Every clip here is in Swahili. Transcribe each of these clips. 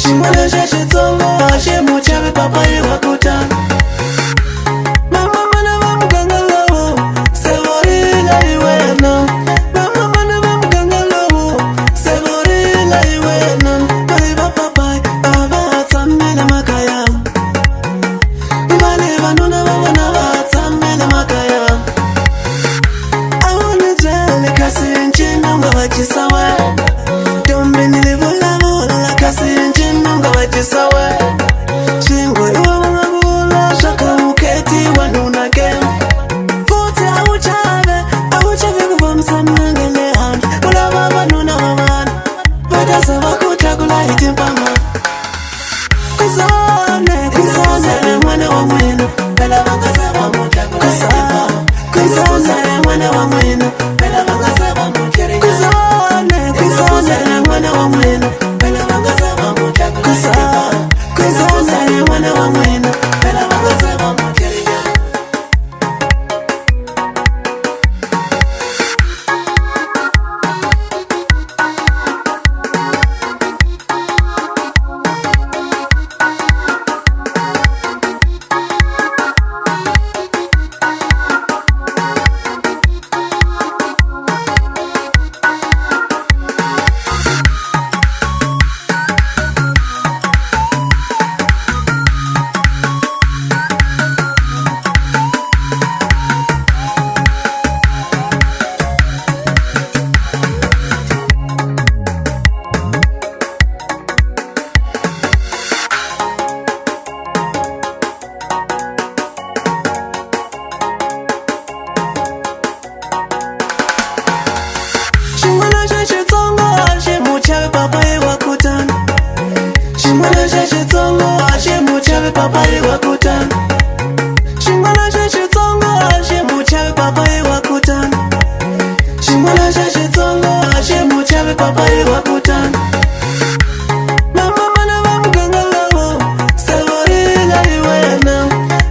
Shingwana sheshe tongo ashe muchabe papa yewa kuta. Mama mana mamgangalo sevori la iwena. Mama mana mamgangalo sevori la iwena. Baiba papa baba atamela makaya. Bale banuna bana atamela makaya. Awone jale kasinchi nunga wachisawa. Dombe nilivula vula kasinchi nunga wachisawa. Shingwa iwa mangula shaka uketi wanuna kem. Fote auchave kufamsa mnangele hand. Ula baba nuna waman. Bada sawa kutakula hitimpama. Kuzane mwana wa mwenu. Bela bangazaba mutakula hitimpama. Kuzane mwana wa mwenu. Bela bangazaba mukiri. Kuzane mwana wa mwenu. Bela bangazaba mutakula hitimpama. Kuzane mwana wa mwenu. Bela bangazaba mukiri. Shingwana sheshe tongo ashe muchabe papa yewa kuta. Shingwana sheshe tongo ashe muchabe papa yewa kuta. Shingwana sheshe tongo ashe muchabe papa yewa kuta. Shingwana sheshe tongo ashe muchabe papa yewa kuta. Mama mana mamgangalo sevori la iwena.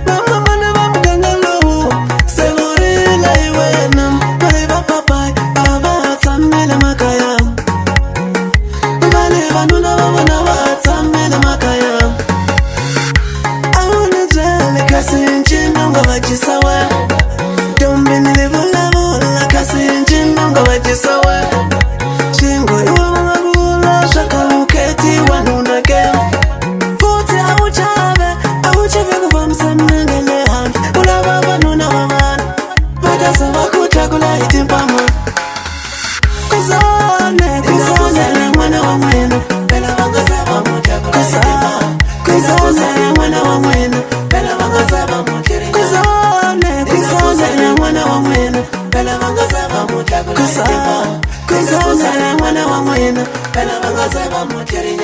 Mama mana mamgangalo sevori la iwena. Baiba papa baba atamela makaya. Bale banuna bana atamela makaya. Awone jale kasinchi nunga wachisawa. Dombe nilivula vula kasinchi nunga wachisawa. Shingo iwa mangula shaka uketi wanuna kem. Fote auchave kufamsa mnangele hand. Ula baba nuna waman. Bada sawa kutakula hitimpama. Kuzane mwana wa mwenu. Bela bangazaba mutakula hitimpama. Kuzane mwana wa mwenu. Bela bangazaba mukiri. Kuzane mwana wa mwenu. Bela bangazaba mutakula hitimpama. Kuzane mwana wa mwenu. Bela bangazaba mukiri.